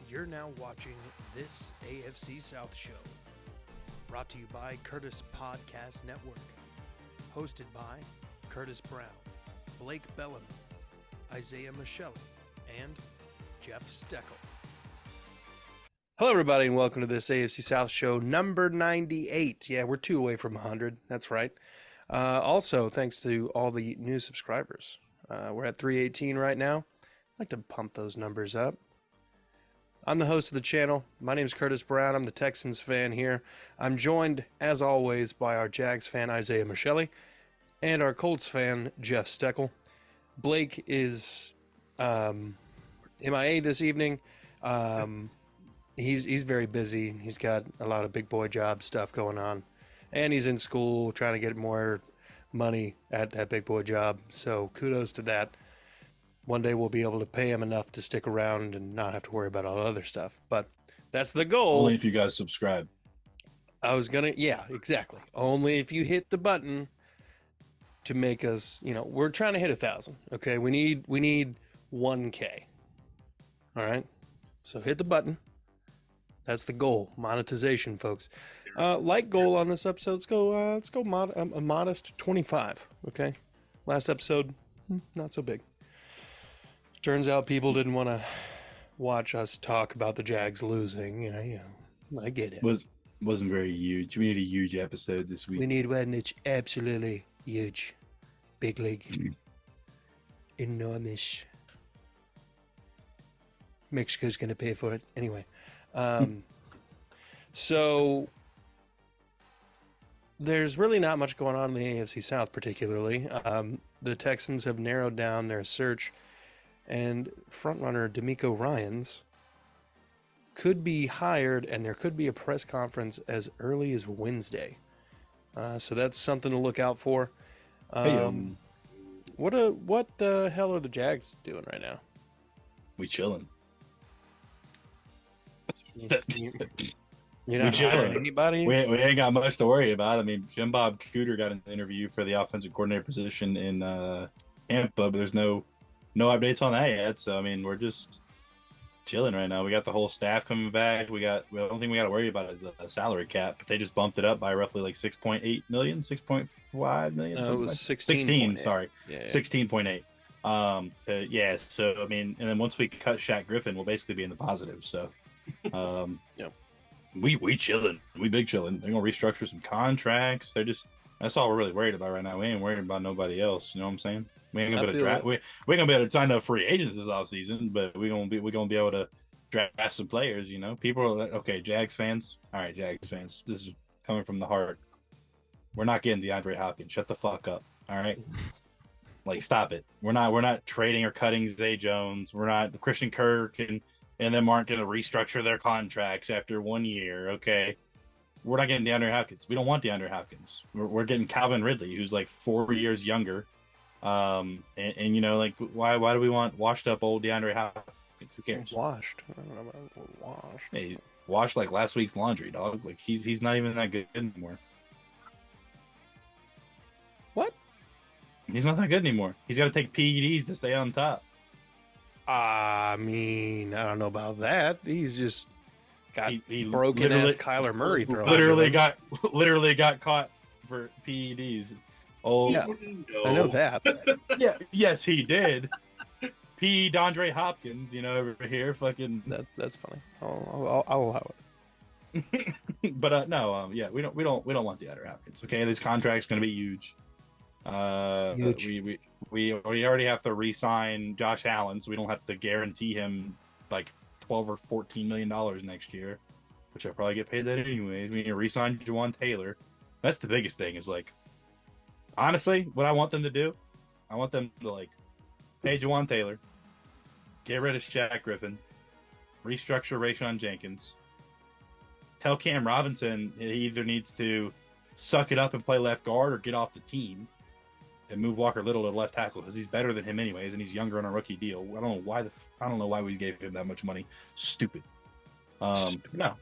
You're now watching This AFC South Show, brought to you by Curtis Podcast Network, hosted by Curtis Brown, Blake Bellamy, Isaiah Michelle, and Jeff Steckel. Hello, everybody, and welcome to This AFC South Show, number 98. Yeah, we're 2 away from 100. That's right. Also, thanks to all the new subscribers. We're at 318 right now. I'd like to pump those numbers up. I'm the host of the channel. My name is Curtis Brown. I'm the Texans fan here. I'm joined, as always, by our Jags fan, Isaiah Michelle, and our Colts fan, Jeff Steckel. Blake is MIA this evening. He's very busy. He's got a lot of big boy job stuff going on. And he's in school trying to get more money at that big boy job. So kudos to that. One day we'll be able to pay him enough to stick around and not have to worry about all the other stuff. But that's the goal. Only if you guys subscribe. Yeah, exactly. Only if you hit the button to make us, we're trying to hit 1,000. Okay, we need 1K. All right, so hit the button. That's the goal. Monetization, folks. Like goal on this episode. Let's go a modest 25. Okay, last episode, not so big. Turns out people didn't want to watch us talk about the Jags losing. I get it. Wasn't very huge. We need a huge episode this week. We need one that's absolutely huge. Big league. Enormous. Mexico's going to pay for it. Anyway. So there's really not much going on in the AFC South particularly. The Texans have narrowed down their search, and frontrunner D'Amico Ryans could be hired, and there could be a press conference as early as Wednesday. So that's something to look out for. What the hell are the Jags doing right now? We chilling. You're not hiring anybody? We ain't got much to worry about. I mean, Jim Bob Cooter got an interview for the offensive coordinator position in Tampa, but there's no updates on that yet. So I mean, we're just chilling right now. We got the whole staff coming back. The only thing we got to worry about is a salary cap, but they just bumped it up by roughly like 6.8 million, 6.5 million. No, it was 16. Sorry, yeah. 16.8. So I mean, and then once we cut Shaq Griffin, we'll basically be in the positive. So, Yep. We chilling. We big chilling. They're gonna restructure some contracts. That's all we're really worried about right now. We ain't worried about nobody else. You know what I'm saying? We ain't gonna be able to draft. We ain't gonna be able to sign up free agents this offseason, but we're gonna be able to draft some players. People are like, okay, Jags fans. All right, Jags fans. This is coming from the heart. We're not getting DeAndre Hopkins. Shut the fuck up. All right. Like, stop it. We're not trading or cutting Zay Jones. We're not Christian Kirk and them aren't going to restructure their contracts after 1 year. Okay. We're not getting DeAndre Hopkins. We don't want DeAndre Hopkins. We're getting Calvin Ridley, who's like 4 years younger. Why do we want washed up old DeAndre Hopkins? Who cares? Washed. I don't know about washed. Hey, washed like last week's laundry, dog. Like he's not even that good anymore. What? He's not that good anymore. He's got to take PEDs to stay on top. I mean, I don't know about that. He's just got he broken ass Kyler Murray throwing. Literally got caught for PEDs. Oh, yeah, no. I know that. Yeah, yes, he did. P. Dondre Hopkins, over here, fucking. That's funny. I'll allow it. But we don't want the other Hopkins. Okay, this contract's going to be huge. Huge. We already have to re-sign Josh Allen, so we don't have to guarantee him like $12 or $14 million next year, which I'll probably get paid that anyways. We need to re-sign Jawan Taylor. That's the biggest thing. Is like, honestly, what I want them to do, I want them to pay Jawan Taylor, get rid of Shaq Griffin, restructure Rayshon Jenkins, tell Cam Robinson he either needs to suck it up and play left guard or get off the team, and move Walker Little to left tackle because he's better than him anyways, and he's younger on a rookie deal. I don't know why we gave him that much money. Stupid. No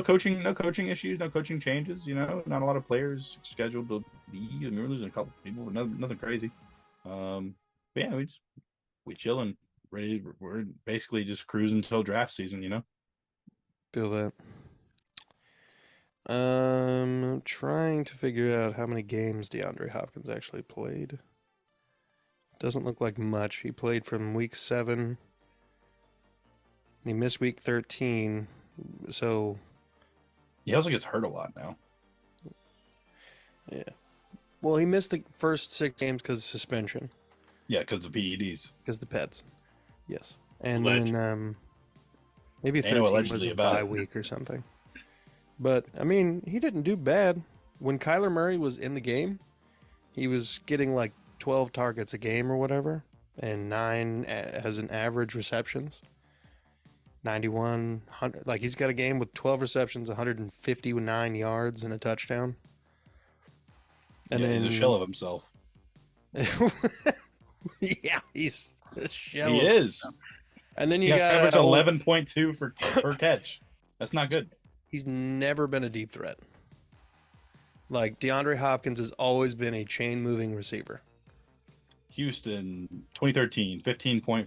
coaching issues, no coaching changes. Not a lot of players scheduled to be. We're losing a couple people, but nothing crazy. But yeah, we chilling. We're basically just cruising until draft season, you know. Feel that. I'm trying to figure out how many games DeAndre Hopkins actually played. Doesn't look like much. He played from week 7. He missed week 13. So He also gets hurt a lot now. yeah. Well, he missed the first 6 games because of suspension. Yeah, because of PEDs. Because the pets. Yes. And Alleged. then maybe 13 was a bye week or something. But, I mean, he didn't do bad. When Kyler Murray was in the game, he was getting like 12 targets a game or whatever, and 9 as an average receptions. 91, 100. Like, he's got a game with 12 receptions, 159 yards, and a touchdown. And yeah, then, he's a shell of himself. yeah, he's a shell. He is. And then you got got average 11.2 per catch. That's not good. He's never been a deep threat. Like, DeAndre Hopkins has always been a chain-moving receiver. Houston, 2013, 15.4.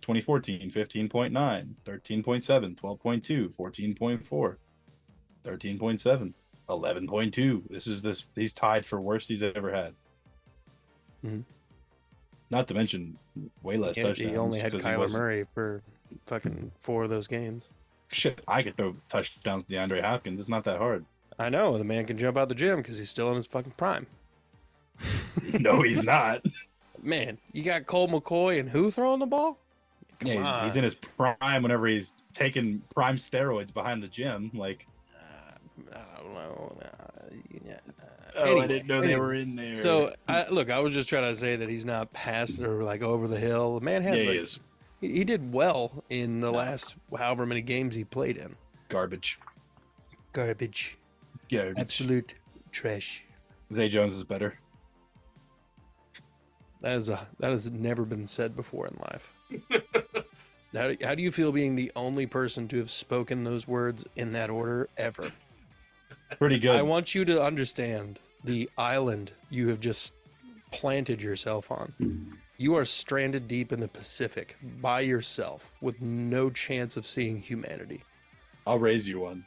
2014, 15.9. 13.7. 12.2. 14.4. 13.7. 11.2. He's tied for worst he's ever had. Mm-hmm. Not to mention way less touchdowns. He only had Kyler Murray for fucking 4 of those games. Shit, I could throw touchdowns to DeAndre Hopkins. It's not that hard. I know. The man can jump out the gym because he's still in his fucking prime. No, he's not. Man, you got Colt McCoy and who throwing the ball? Come on. He's in his prime whenever he's taking prime steroids behind the gym. Like, I don't know. anyway, I didn't know they were in there. So, I was just trying to say that he's not past or like over the hill. The man had. Yeah, he is. He did well in the last however many games he played in. Garbage. Absolute trash. Zay Jones is better. That has never been said before in life. How do you feel being the only person to have spoken those words in that order ever? Pretty good. I want you to understand the island you have just planted yourself on. You are stranded deep in the Pacific by yourself with no chance of seeing humanity. I'll raise you one.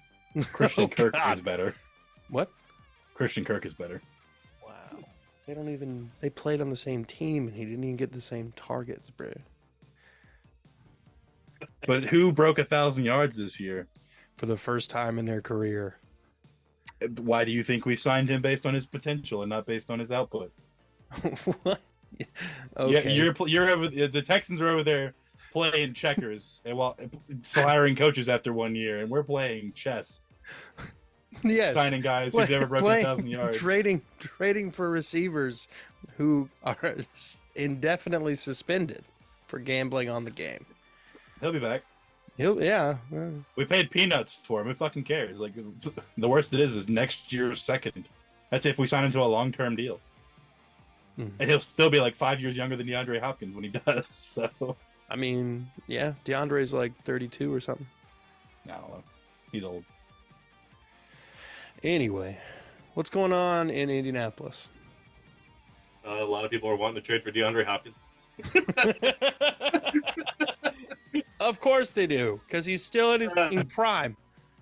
Christian Kirk is better. What? Christian Kirk is better. Wow. They played on the same team and he didn't even get the same targets, bro. But who broke 1,000 yards this year? For the first time in their career. Why do you think we signed him based on his potential and not based on his output? What? Okay. Yeah, you're over, the Texans are over there playing checkers and hiring coaches after 1 year, and we're playing chess. Yes. Signing guys who've never broken 1,000 yards. Trading for receivers who are indefinitely suspended for gambling on the game. He'll be back. Yeah. We paid peanuts for him. Who fucking cares? Like, the worst it is next year's second. That's if we sign him to a long-term deal. And he'll still be like 5 years younger than DeAndre Hopkins when he does. So, I mean, yeah, DeAndre's like 32 or something. I don't know. He's old. Anyway, what's going on in Indianapolis? A lot of people are wanting to trade for DeAndre Hopkins. Of course they do, because he's still in his prime.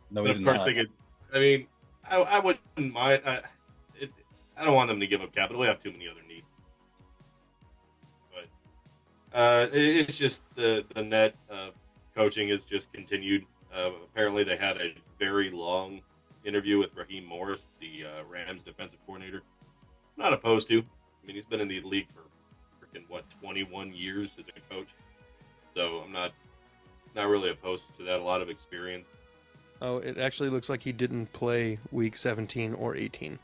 No, he's not. I mean, I wouldn't mind. I don't want them to give up capital. We have too many other needs. But it's just the net coaching has just continued. Apparently, they had a very long interview with Raheem Morris, the Rams defensive coordinator. Not opposed to. I mean, he's been in the league for freaking 21 years as a coach. So I'm not really opposed to that. A lot of experience. Oh, it actually looks like he didn't play week 17 or 18.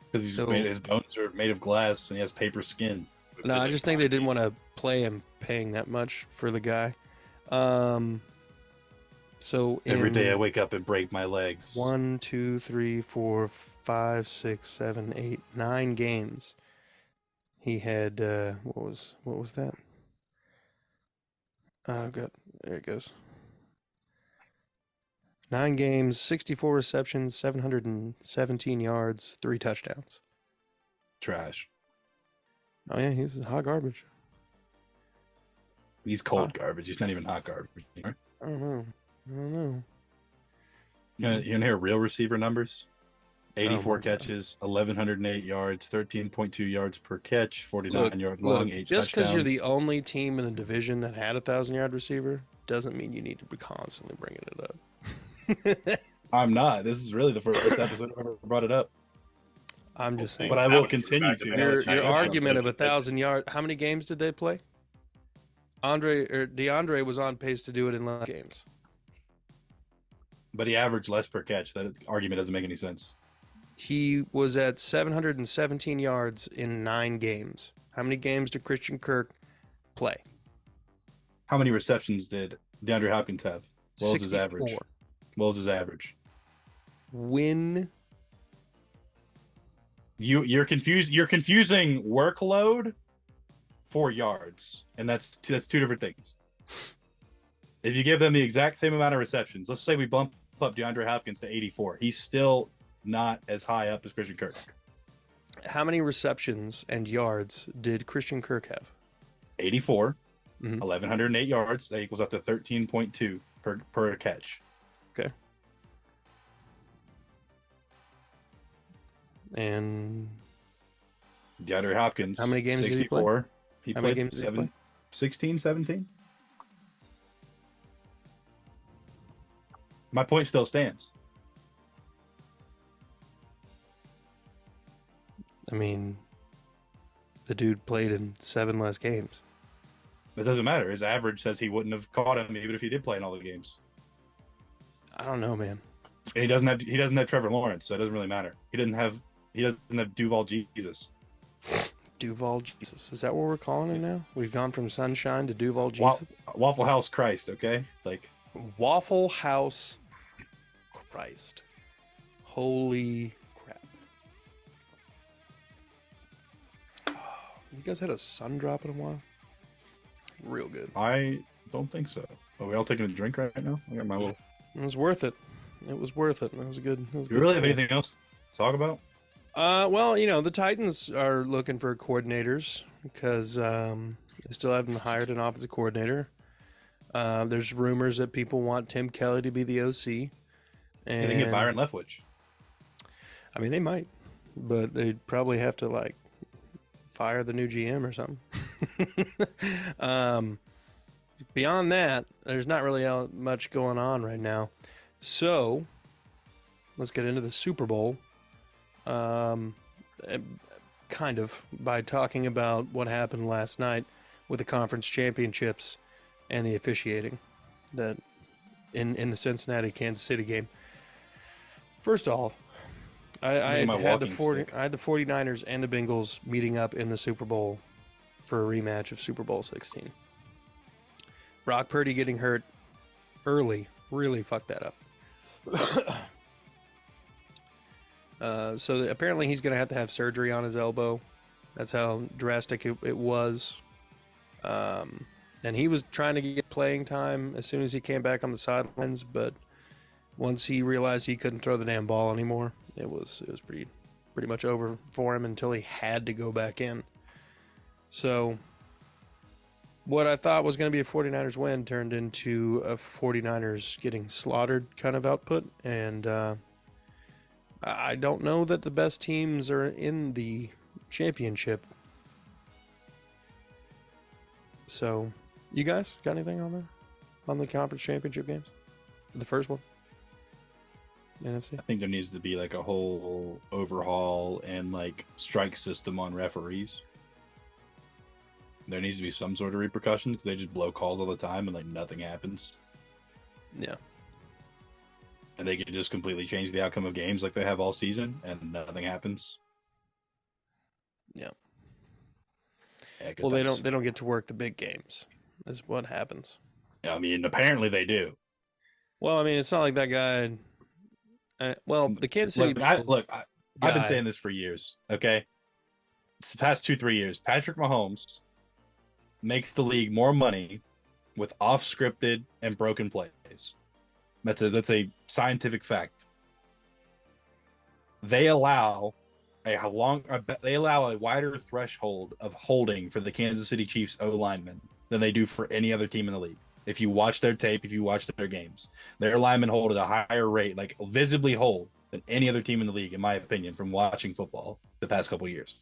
Because his bones are made of glass and he has paper skin. No, I just think they didn't want to play him paying that much for the guy. So every day I wake up and break my legs. 1, 2, 3, 4, 5, 6, 7, 8, 9 games. He had what was that? Oh god, there it goes. 9 games, 64 receptions, 717 yards, 3 touchdowns. Trash. Oh yeah, he's hot garbage. He's cold garbage. He's not even hot garbage. I don't know. You want to hear real receiver numbers? 84 God. catches, 1,108 yards, 13.2 yards per catch, 49-yard long, 8 just because touchdowns. you're the only team in the division that had a 1,000-yard receiver doesn't mean you need to be constantly bringing it up. I'm not. This is really the first episode I've ever brought it up. I'm just saying. But I will continue to. Your argument of 1,000 yards. How many games did they play? DeAndre was on pace to do it in less games. But he averaged less per catch. That argument doesn't make any sense. He was at 717 yards in 9 games. How many games did Christian Kirk play? How many receptions did DeAndre Hopkins have? What was his 64. average? What was his average? When you're confused. You're confusing workload for yards, and that's two different things. If you give them the exact same amount of receptions, let's say we bump up DeAndre Hopkins to 84, he's still not as high up as Christian Kirk. How many receptions and yards did Christian Kirk have? 84, 1,108 yards. That equals up to 13.2 per catch. Okay. And DeAndre Hopkins, how many games 64. Did he play? How many games did he play? 16, 17. My point still stands. I mean, the dude played in 7 less games. It doesn't matter. His average says he wouldn't have caught him even if he did play in all the games. I don't know, man. And he doesn't have Trevor Lawrence, so it doesn't really matter. He doesn't have Duval Jesus. Duval Jesus. Is that what we're calling him now? We've gone from Sunshine to Duval Jesus? Waffle House Christ, okay? Like Waffle House Christ. Holy crap. You guys had a sun drop in a while? Real good. I don't think so. Are we all taking a drink right now? I got my little... It was worth it. It was worth it. It was good. Do you really have anything else to talk about? Well, the Titans are looking for coordinators because they still haven't hired an offensive coordinator. There's rumors that people want Tim Kelly to be the OC. And they can get Byron Leftwich. I mean, they might, but they'd probably have to fire the new GM or something. Beyond that, there's not really much going on right now. So let's get into the Super Bowl. Kind of by talking about what happened last night with the conference championships and the officiating that in the Cincinnati Kansas City game. First off, I had the 49ers and the Bengals meeting up in the Super Bowl for a rematch of Super Bowl 16. Brock Purdy getting hurt early really fucked that up. So apparently he's going to have surgery on his elbow. That's how drastic it was. And he was trying to get playing time as soon as he came back on the sidelines, but once he realized he couldn't throw the damn ball anymore, it was pretty much over for him until he had to go back in. So what I thought was going to be a 49ers win turned into a 49ers getting slaughtered kind of output, and I don't know that the best teams are in the championship. So, you guys got anything on there? On the conference championship games? The first one? NFC? I think there needs to be a whole overhaul and strike system on referees. There needs to be some sort of repercussion because they just blow calls all the time and nothing happens. Yeah. And they can just completely change the outcome of games like they have all season, and nothing happens. Yeah. Well, they don't get to work the big games. Is what happens. I mean, apparently they do. Well, I mean, it's not like that guy. The Kansas City. I've been saying this for years. Okay, it's the past 2-3 years. Patrick Mahomes makes the league more money with off-scripted and broken plays. That's a scientific fact. They allow a wider threshold of holding for the Kansas City Chiefs O linemen than they do for any other team in the league. If you watch their tape, if you watch their games, their linemen hold at a higher rate, like visibly hold, than any other team in the league, in my opinion, from watching football the past couple of years.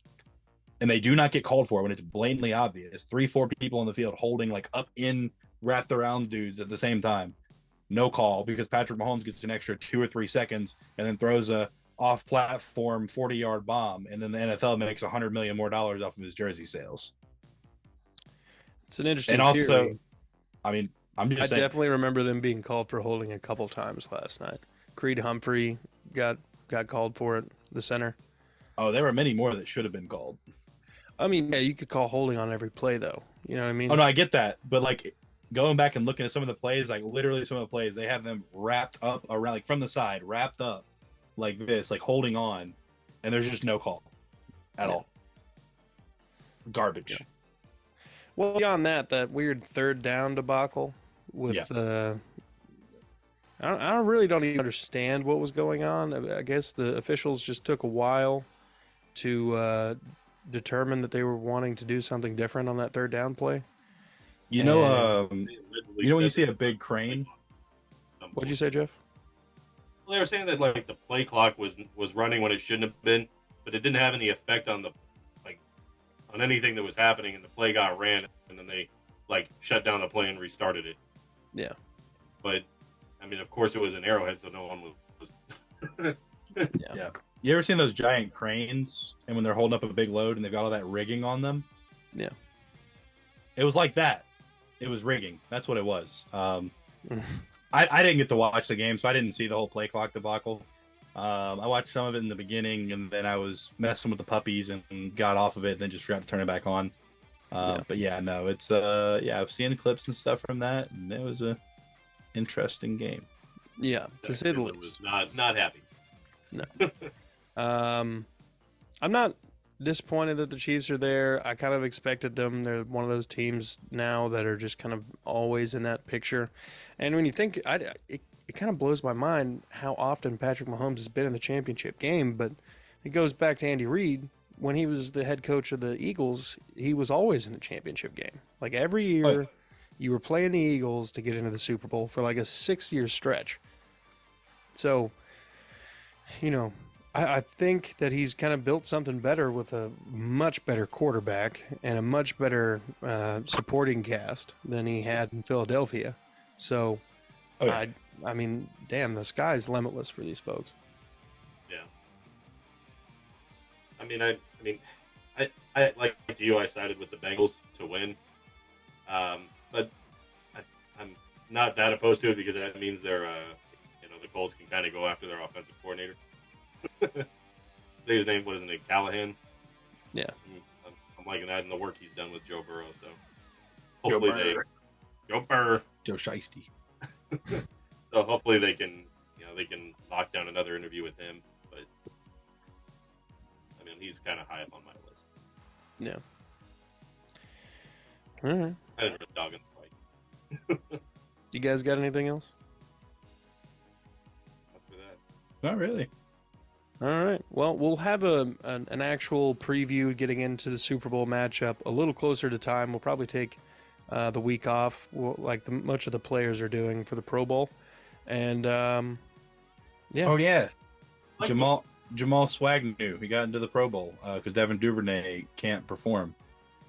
And they do not get called for when it's blatantly obvious. 3-4 people on the field holding like up in wrapped around dudes at the same time. No call because Patrick Mahomes gets an extra 2 or 3 seconds and then throws a off-platform 40-yard bomb, and then the NFL makes $100 million more off of his jersey sales. It's an interesting and also, theory. I mean, I'm just saying. Definitely remember them being called for holding a couple times last night. Creed Humphrey got called for it, the center. Oh, there were many more that should have been called. I mean, yeah, you could call holding on every play, though. You know what I mean? Oh, no, I get that. But, like, going back and looking at some of the plays, like, literally some of the plays, they have them wrapped up around, like, from the side, wrapped up like this, like, holding on, and there's just no call at all. Garbage. Yeah. Well, beyond that weird third down debacle with I really don't even understand what was going on. I guess the officials just took a while to determine that they were wanting to do something different on that third down play. You know when you see a big crane? What'd you say, Jeff? Well, they were saying that like the play clock was running when it shouldn't have been, but it didn't have any effect on on anything that was happening, and the play got ran, and then they like shut down the play and restarted it. Yeah. But I mean, of course, it was an Arrowhead, so no one was. Yeah. You ever seen those giant cranes, and when they're holding up a big load and they've got all that rigging on them? Yeah. It was like that. It was rigging. That's what it was. I didn't get to watch the game, so I didn't see the whole play clock debacle. I watched some of it in the beginning, and then I was messing with the puppies and got off of it, and then just forgot to turn it back on. But yeah, no, it's I've seen clips and stuff from that, and it was a interesting game. Yeah, to say the least. Was not happy. No. I'm not disappointed that the Chiefs are there. I kind of expected them. They're one of those teams now that are just kind of always in that picture. And when you think, it kind of blows my mind how often Patrick Mahomes has been in the championship game, but it goes back to Andy Reid. When he was the head coach of the Eagles, he was always in the championship game. Like every year, you were playing the Eagles to get into the Super Bowl for like a 6-year stretch. So, you know, I think that he's kind of built something better with a much better quarterback and a much better supporting cast than he had in Philadelphia. So, I mean, damn, the sky's limitless for these folks. Yeah. I like you. I sided with the Bengals to win, but I'm not that opposed to it because that means they're, the Colts can kind of go after their offensive coordinator. I think his name, what is it, Callahan? Yeah. I'm liking that and the work he's done with Joe Burrow. So hopefully Joe Shiesty. So hopefully they can lock down another interview with him. But I mean, he's kind of high up on my list. Yeah. All right. I didn't really dog in the fight. You guys got anything else? After that, Not really. All right. Well, we'll have an actual preview getting into the Super Bowl matchup a little closer to time. We'll probably take the week off, much of the players are doing for the Pro Bowl. And, yeah. Oh, yeah. Jamal Swagnew, he got into the Pro Bowl because Devin Duvernay can't perform.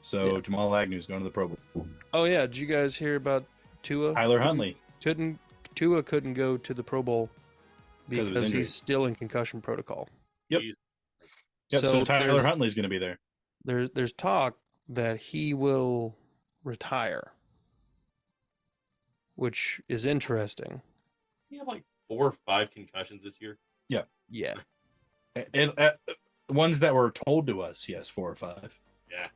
So Jamal Agnew's going to the Pro Bowl. Oh, yeah. Did you guys hear about Tua? Tyler Huntley. Tua couldn't go to the Pro Bowl because he's still in concussion protocol. Yep. So Tyler Huntley's going to be there. There's talk that he will retire, which is interesting. he had like 4 or 5 concussions this year. Yeah. Yeah. Ones that were told to us, yes, 4 or 5. Yeah.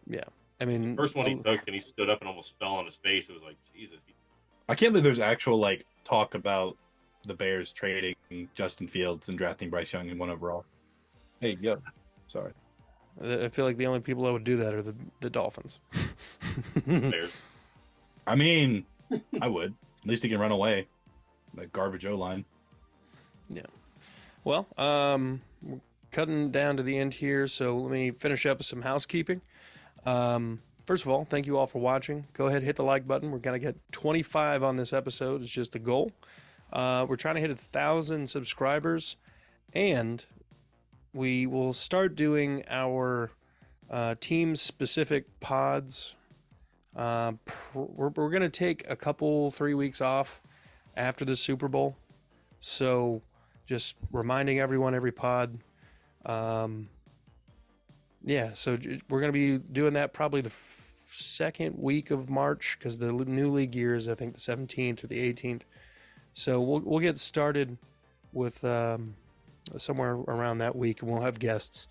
Yeah. I mean, the first one he took and he stood up and almost fell on his face. It was like, Jesus. I can't believe there's actual talk about the Bears trading Justin Fields and drafting Bryce Young in 1 overall. Hey, yo. Sorry. I feel like the only people that would do that are the Dolphins. Bears. I mean, I would. At least he can run away. That garbage O-line. Yeah. Well, we're cutting down to the end here, so let me finish up with some housekeeping. first of all, thank you all for watching. Go ahead, hit the like button. We're going to get 25 on this episode. It's just a goal. We're trying to hit 1,000 subscribers, and we will start doing our team-specific pods. We're going to take a couple, 3 weeks off after the Super Bowl. So just reminding everyone every pod. Yeah, so we're going to be doing that probably the second week of March, because the new league year is, I think, the 17th or the 18th. So we'll get started with somewhere around that week, and we'll have guests.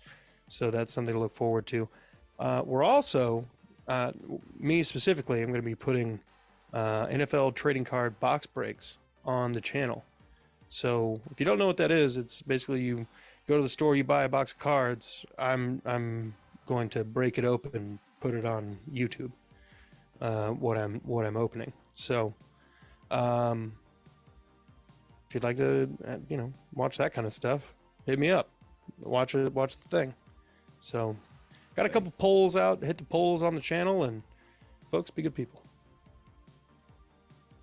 So that's something to look forward to. We're also, me specifically, I'm going to be putting NFL trading card box breaks on the channel. So if you don't know what that is, it's basically you go to the store, you buy a box of cards. I'm going to break it open and put it on YouTube. What I'm opening. So, if you'd like to, watch that kind of stuff, hit me up. Watch the thing. So, got a couple polls out. Hit the polls on the channel, and folks, be good people.